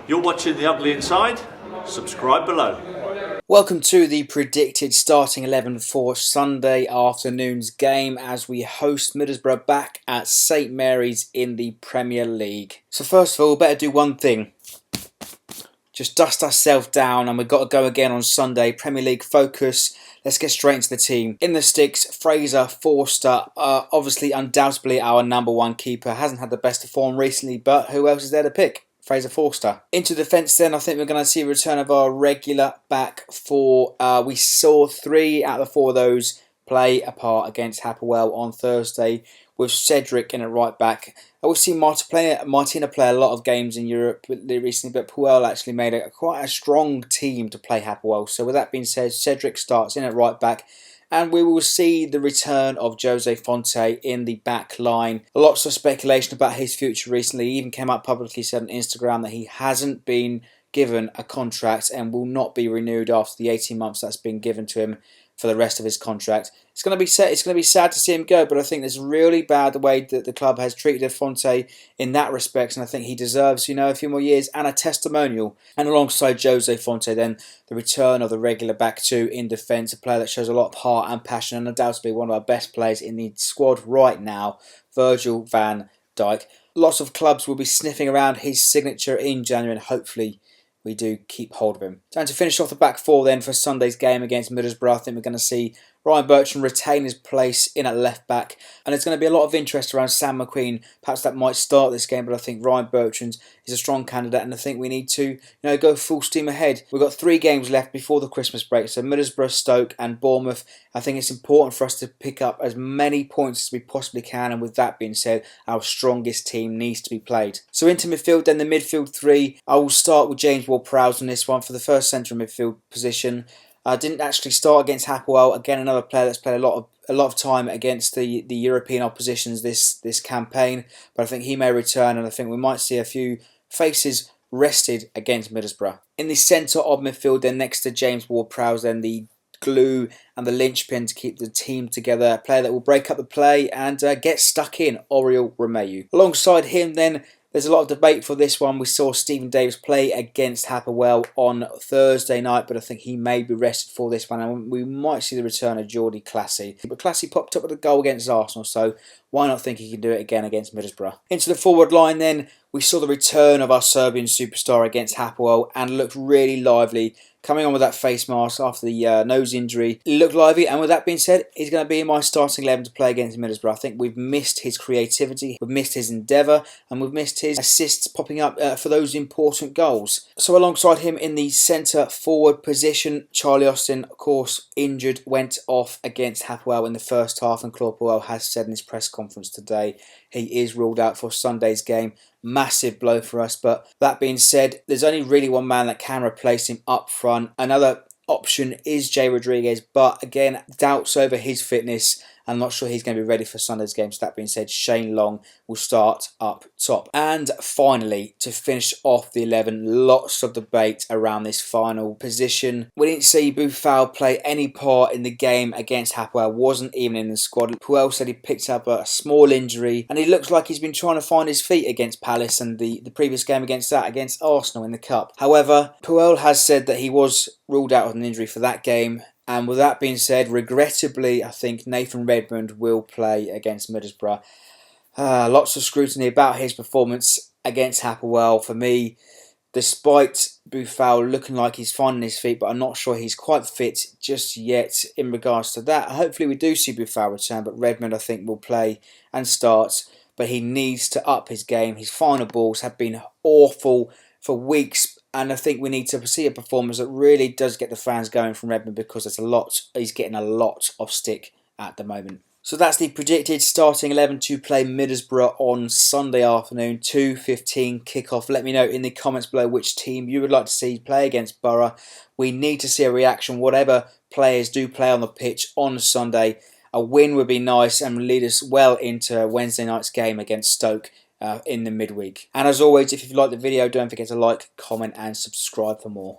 You're watching The Ugly Inside? Subscribe below. Welcome to the predicted starting 11 for Sunday afternoon's game as we host Middlesbrough back at St Mary's in the Premier League. So first of all, better do one thing. Just dust ourselves down and we've got to go again on Sunday. Premier League focus. Let's get straight into the team. In the sticks, Fraser, Forster, obviously undoubtedly our number one keeper. Hasn't had the best of form recently, but who else is there to pick? Fraser Forster. Into defence then, I think we're going to see a return of our regular back four. We saw 3 out of the 4 of those play a part against Hapoel on Thursday with Cedric in at right back. We've seen Martina play a lot of games in Europe recently, but Hapoel actually made quite a strong team to play Hapoel. So with that being said, Cedric starts in at right back. And we will see the return of Jose Fonte in the back line. Lots of speculation about his future recently. He even came out publicly, said on Instagram that he hasn't been given a contract and will not be renewed after the 18 months that's been given to him for the rest of his contract. It's going to be sad to see him go, but I think it's really bad the way that the club has treated Fonte in that respect, and I think he deserves, a few more years and a testimonial. And alongside Jose Fonte, then the return of the regular back two in defence, a player that shows a lot of heart and passion, and undoubtedly one of our best players in the squad right now, Virgil van Dijk. Lots of clubs will be sniffing around his signature in January, and hopefully we do keep hold of him. And to finish off the back four then for Sunday's game against Middlesbrough, I think we're going to see Ryan Bertrand retain his place in at left back. And there's going to be a lot of interest around Sam McQueen. Perhaps that might start this game, but I think Ryan Bertrand is a strong candidate and I think we need to go full steam ahead. We've got 3 games left before the Christmas break. So Middlesbrough, Stoke and Bournemouth. I think it's important for us to pick up as many points as we possibly can. And with that being said, our strongest team needs to be played. So into midfield, then the midfield 3. I will start with James Ward-Prowse on this one for the first central midfield position. Didn't actually start against Hapoel. Again, another player that's played a lot of time against the European oppositions this campaign. But I think he may return, and I think we might see a few faces rested against Middlesbrough. In the centre of midfield, then next to James Ward-Prowse, then the glue and the linchpin to keep the team together. A player that will break up the play and get stuck in, Oriol Romeu. Alongside him, then. There's a lot of debate for this one. We saw Stephen Davis play against Hapoel on Thursday night, but I think he may be rested for this one. And we might see the return of Jordi Clasie. But Clasie popped up with a goal against Arsenal, so why not think he can do it again against Middlesbrough? Into the forward line then, we saw the return of our Serbian superstar against Hapoel and looked really lively. Coming on with that face mask after the nose injury. He looked lively, and with that being said, he's going to be in my starting 11 to play against Middlesbrough. I think we've missed his creativity, we've missed his endeavour, and we've missed his assists popping up for those important goals. So alongside him in the centre forward position, Charlie Austin, of course, injured, went off against Hapoel in the first half, and Claude Puel has said in his press conference today he is ruled out for Sunday's game. Massive blow for us, but that being said, there's only really one man that can replace him up front. Another option is Jay Rodriguez, but again, doubts over his fitness. I'm not sure he's going to be ready for Sunday's game. So that being said, Shane Long will start up top. And finally, to finish off the 11, lots of debate around this final position. We didn't see Boufal play any part in the game against Hapoel, wasn't even in the squad. Puel said he picked up a small injury and he looks like he's been trying to find his feet against Palace and the previous game against Arsenal in the Cup. However, Puel has said that he was ruled out with an injury for that game. And with that being said, regrettably, I think Nathan Redmond will play against Middlesbrough. Lots of scrutiny about his performance against Hapoel. For me, despite Boufal looking like he's finding his feet, but I'm not sure he's quite fit just yet in regards to that. Hopefully we do see Boufal return, but Redmond I think will play and start. But he needs to up his game. His final balls have been awful for weeks. And I think we need to see a performance that really does get the fans going from Redmond because he's getting a lot of stick at the moment. So that's the predicted starting 11 to play Middlesbrough on Sunday afternoon, 2:15 kickoff. Let me know in the comments below which team you would like to see play against Borough. We need to see a reaction, whatever players do play on the pitch on Sunday. A win would be nice and lead us well into Wednesday night's game against Stoke. In the midweek. And as always, if you've liked the video, don't forget to like, comment and subscribe for more.